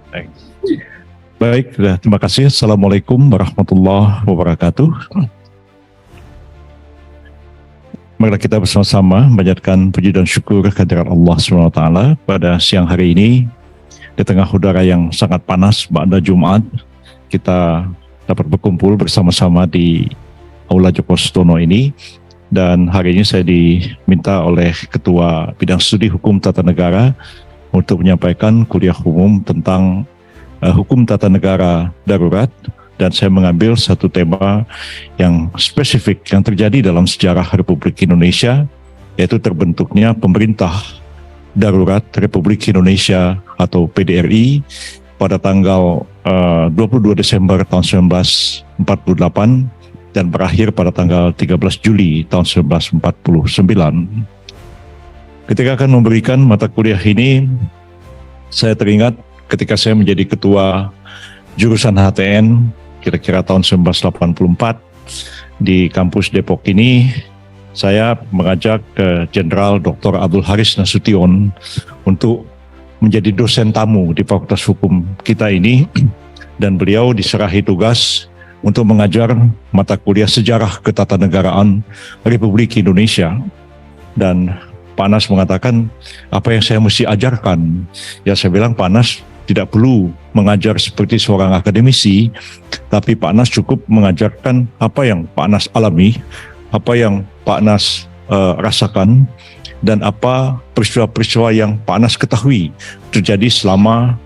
Baik, Baik, terima kasih. Assalamualaikum warahmatullahi wabarakatuh. Marilah kita bersama-sama menyatakan puji dan syukur kehadirat Allah SWT pada siang hari ini. Di tengah udara yang sangat panas pada Jumat, kita dapat berkumpul bersama-sama di Aula Joko Sutono ini. Dan hari ini saya diminta oleh Ketua Bidang Studi Hukum Tata Negara untuk menyampaikan kuliah umum tentang hukum tata negara darurat, dan saya mengambil satu tema yang spesifik yang terjadi dalam sejarah Republik Indonesia, yaitu terbentuknya Pemerintah Darurat Republik Indonesia atau PDRI pada tanggal 22 Desember tahun 1948 dan berakhir pada tanggal 13 Juli tahun 1949. Ketika akan memberikan mata kuliah ini, saya teringat ketika saya menjadi ketua jurusan HTN kira-kira tahun 1984 di kampus Depok ini, saya mengajak Jenderal Dr. Abdul Haris Nasution untuk menjadi dosen tamu di Fakultas Hukum kita ini, dan beliau diserahi tugas untuk mengajar mata kuliah Sejarah Ketatanegaraan Republik Indonesia. Dan Pak Anas mengatakan, apa yang saya mesti ajarkan? Ya, saya bilang, Pak Anas tidak perlu mengajar seperti seorang akademisi, tapi Pak Anas cukup mengajarkan apa yang Pak Anas alami, apa yang Pak Anas rasakan, dan apa peristiwa-peristiwa yang Pak Anas ketahui terjadi selama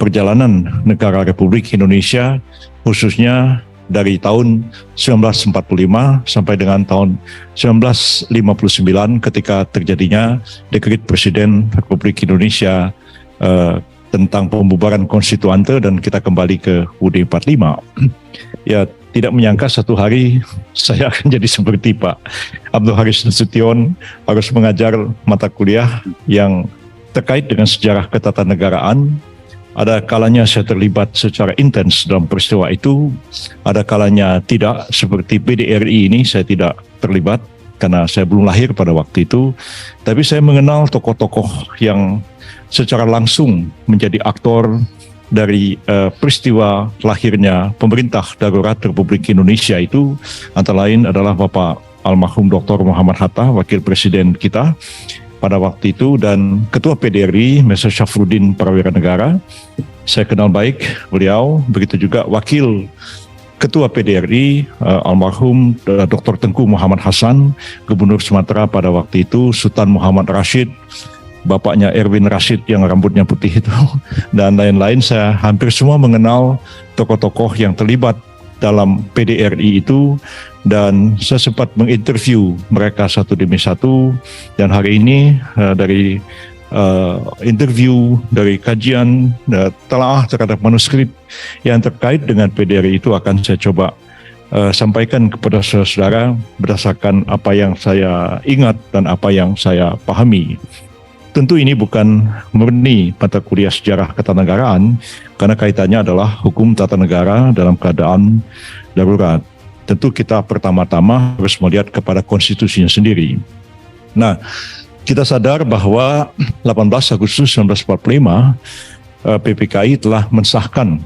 perjalanan negara Republik Indonesia, khususnya dari tahun 1945 sampai dengan tahun 1959 ketika terjadinya dekret Presiden Republik Indonesia tentang pembubaran konstituante, dan kita kembali ke UUD 45. Ya, tidak menyangka satu hari saya akan jadi seperti Pak Abdul Haris Nasution, harus mengajar mata kuliah yang terkait dengan sejarah ketatanegaraan. Ada kalanya saya terlibat secara intens dalam peristiwa itu, ada kalanya tidak, seperti PDRI ini saya tidak terlibat karena saya belum lahir pada waktu itu, tapi saya mengenal tokoh-tokoh yang secara langsung menjadi aktor dari peristiwa lahirnya Pemerintah Darurat Republik Indonesia itu. Antara lain adalah Bapak almarhum Dr. Muhammad Hatta, Wakil Presiden kita pada waktu itu, dan Ketua PDRI Mr. Syafruddin Prawira Negara. Saya kenal baik beliau, begitu juga Wakil Ketua PDRI almarhum Dr. Tengku Muhammad Hasan, Gubernur Sumatera pada waktu itu, Sultan Muhammad Rashid, bapaknya Erwin Rashid yang rambutnya putih itu, dan lain-lain. Saya hampir semua mengenal tokoh-tokoh yang terlibat dalam PDRI itu, dan saya sempat menginterview mereka satu demi satu. Dan hari ini dari interview, dari kajian telaah terhadap manuskrip yang terkait dengan PDRI itu akan saya coba sampaikan kepada saudara berdasarkan apa yang saya ingat dan apa yang saya pahami. Tentu ini bukan murni mata kuliah sejarah ketatanegaraan, karena kaitannya adalah hukum tata negara dalam keadaan darurat. Tentu kita pertama-tama harus melihat kepada konstitusinya sendiri. Nah, kita sadar bahwa 18 Agustus 1945 PPKI telah mensahkan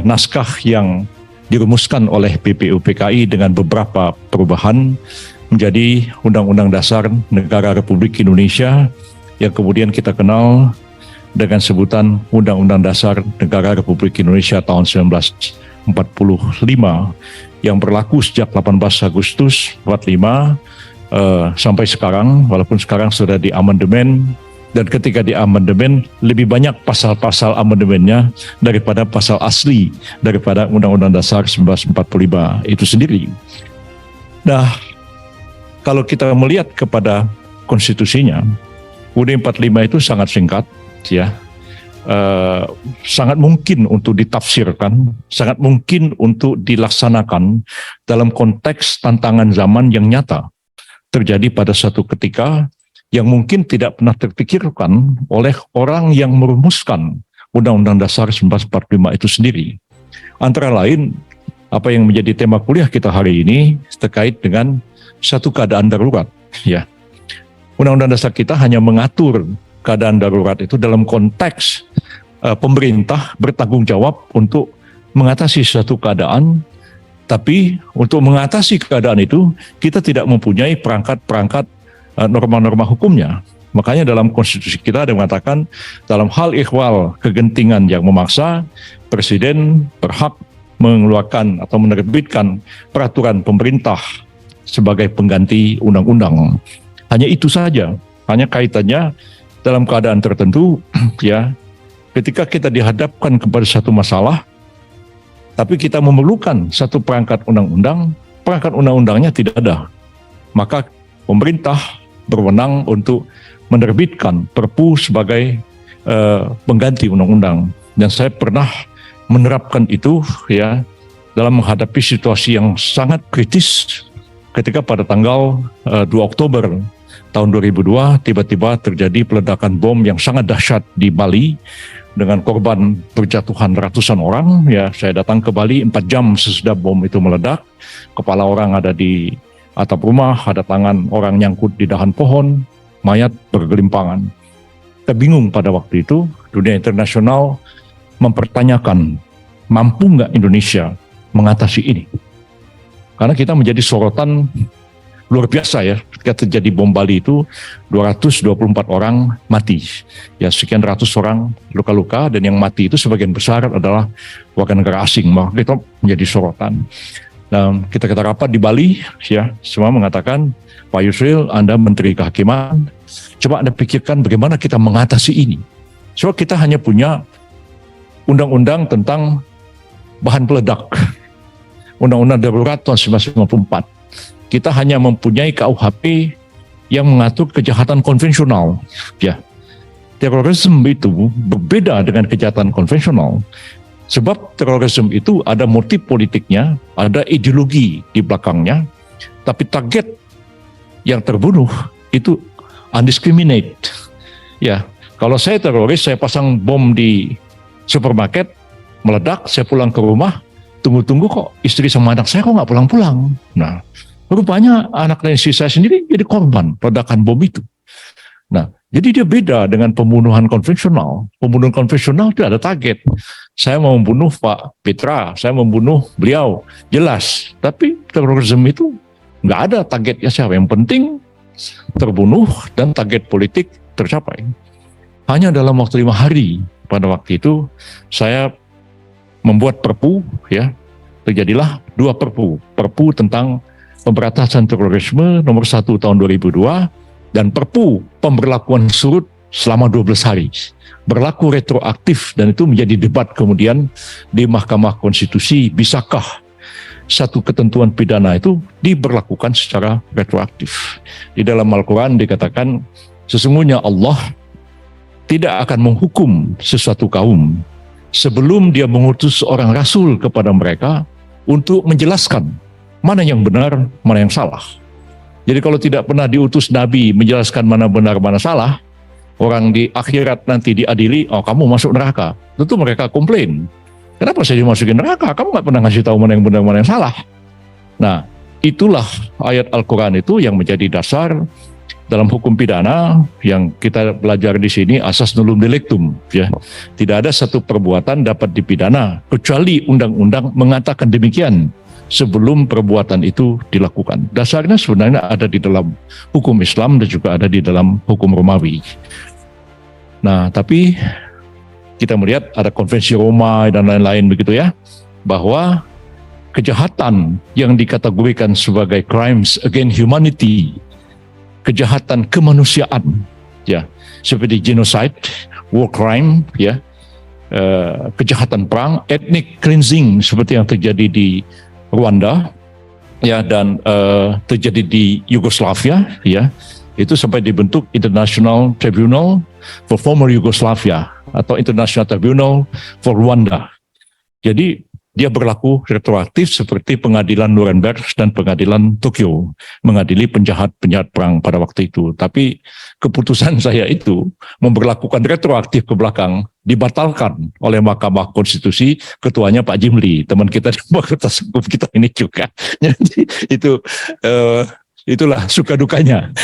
naskah yang dirumuskan oleh PPUPKI dengan beberapa perubahan menjadi Undang-Undang Dasar Negara Republik Indonesia, yang kemudian kita kenal dengan sebutan Undang-Undang Dasar Negara Republik Indonesia tahun 1945, yang berlaku sejak 18 Agustus 45 sampai sekarang, walaupun sekarang sudah diamandemen, dan ketika diamandemen lebih banyak pasal-pasal amandemennya daripada pasal asli daripada Undang-Undang Dasar 1945 itu sendiri. Nah, kalau kita melihat kepada konstitusinya, UUD 45 itu sangat singkat, ya, sangat mungkin untuk ditafsirkan, sangat mungkin untuk dilaksanakan dalam konteks tantangan zaman yang nyata terjadi pada suatu ketika yang mungkin tidak pernah terpikirkan oleh orang yang merumuskan Undang-Undang Dasar 1945 itu sendiri. Antara lain, apa yang menjadi tema kuliah kita hari ini terkait dengan satu keadaan darurat, ya. Undang-Undang Dasar kita hanya mengatur keadaan darurat itu dalam konteks pemerintah bertanggung jawab untuk mengatasi suatu keadaan, tapi untuk mengatasi keadaan itu kita tidak mempunyai perangkat-perangkat norma-norma hukumnya. Makanya dalam konstitusi kita ada mengatakan dalam hal ikhwal kegentingan yang memaksa, presiden berhak mengeluarkan atau menerbitkan peraturan pemerintah sebagai pengganti undang-undang. Hanya itu saja, hanya kaitannya dalam keadaan tertentu ya. Ketika kita dihadapkan kepada satu masalah, tapi kita memerlukan satu perangkat undang-undang, perangkat undang-undangnya tidak ada, maka pemerintah berwenang untuk menerbitkan Perpu sebagai pengganti undang-undang. Dan saya pernah menerapkan itu ya dalam menghadapi situasi yang sangat kritis ketika pada tanggal 2 Oktober tahun 2002 tiba-tiba terjadi peledakan bom yang sangat dahsyat di Bali dengan korban berjatuhan ratusan orang. Ya, saya datang ke Bali 4 jam sesudah bom itu meledak. Kepala orang ada di atap rumah, ada tangan orang nyangkut di dahan pohon, mayat bergelimpangan. Kita bingung pada waktu itu, dunia internasional mempertanyakan, mampu nggak Indonesia mengatasi ini? Karena kita menjadi sorotan luar biasa ya, ketika terjadi bom Bali itu 224 orang mati, ya sekian ratus orang luka-luka, dan yang mati itu sebagian besar adalah warga negara asing, maka kita menjadi sorotan. Nah, kita rapat di Bali, ya semua mengatakan, Pak Yusril, Anda Menteri Kehakiman, coba Anda pikirkan bagaimana kita mengatasi ini. So kita hanya punya undang-undang tentang bahan peledak, undang-undang darurat tahun 1954. Kita hanya mempunyai KUHP yang mengatur kejahatan konvensional. Ya, terorisme itu berbeda dengan kejahatan konvensional. Sebab terorisme itu ada motif politiknya, ada ideologi di belakangnya, tapi target yang terbunuh itu undiscriminate. Ya, kalau saya teroris, saya pasang bom di supermarket, meledak, saya pulang ke rumah, tunggu-tunggu kok istri sama anak saya kok nggak pulang-pulang. Nah, rupanya anak dan istri saya sendiri jadi korban ledakan bom itu. Nah, jadi dia beda dengan pembunuhan konvensional. Pembunuhan konvensional itu ada target. Saya mau membunuh Pak Petra, saya membunuh beliau, jelas. Tapi terorisme itu nggak ada targetnya siapa. Yang penting terbunuh dan target politik tercapai. Hanya dalam waktu 5 hari pada waktu itu saya membuat Perpu, ya terjadilah 2 Perpu. Perpu tentang pemberantasan terorisme nomor 1 tahun 2002 dan Perpu pemberlakuan surut selama 12 hari. Berlaku retroaktif dan itu menjadi debat kemudian di Mahkamah Konstitusi, bisakah satu ketentuan pidana itu diberlakukan secara retroaktif. Di dalam Al-Quran dikatakan sesungguhnya Allah tidak akan menghukum sesuatu kaum sebelum dia mengutus seorang rasul kepada mereka untuk menjelaskan mana yang benar, mana yang salah. Jadi kalau tidak pernah diutus Nabi menjelaskan mana benar, mana salah, orang di akhirat nanti diadili, oh kamu masuk neraka. Tentu mereka komplain. Kenapa saya dimasukin neraka? Kamu nggak pernah ngasih tahu mana yang benar, mana yang salah. Nah, itulah ayat Al-Quran itu yang menjadi dasar dalam hukum pidana yang kita belajar di sini, asas nullum delictum. Ya, tidak ada satu perbuatan dapat dipidana kecuali undang-undang mengatakan demikian sebelum perbuatan itu dilakukan. Dasarnya sebenarnya ada di dalam hukum Islam dan juga ada di dalam hukum Romawi. Nah, tapi kita melihat ada konvensi Roma dan lain-lain begitu ya, bahwa kejahatan yang dikategorikan sebagai crimes against humanity, kejahatan kemanusiaan, ya, seperti genocide, war crime, ya, kejahatan perang, ethnic cleansing seperti yang terjadi di Rwanda, ya, dan terjadi di Yugoslavia, ya, itu sampai dibentuk International Tribunal for Former Yugoslavia atau International Tribunal for Rwanda. Jadi dia berlaku retroaktif seperti pengadilan Nuremberg dan pengadilan Tokyo mengadili penjahat-penjahat perang pada waktu itu. Tapi keputusan saya itu memberlakukan retroaktif ke belakang dibatalkan oleh Mahkamah Konstitusi, ketuanya Pak Jimli, teman kita di Fakultas Hukum kita ini juga. Jadi itulah suka dukanya.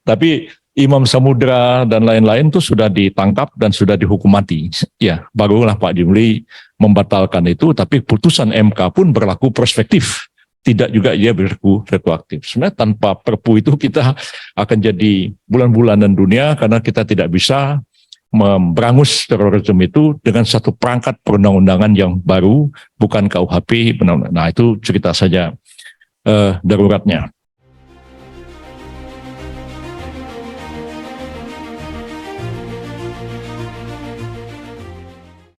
Tapi Imam Samudra dan lain-lain itu sudah ditangkap dan sudah dihukum mati. Ya, barulah Pak Jumli membatalkan itu, tapi putusan MK pun berlaku prospektif. Tidak juga ia berlaku retroaktif. Sebenarnya tanpa Perpu itu kita akan jadi bulan-bulanan dunia karena kita tidak bisa memberangus terorisme itu dengan satu perangkat perundang-undangan yang baru, bukan KUHP. Nah, itu cerita saja daruratnya.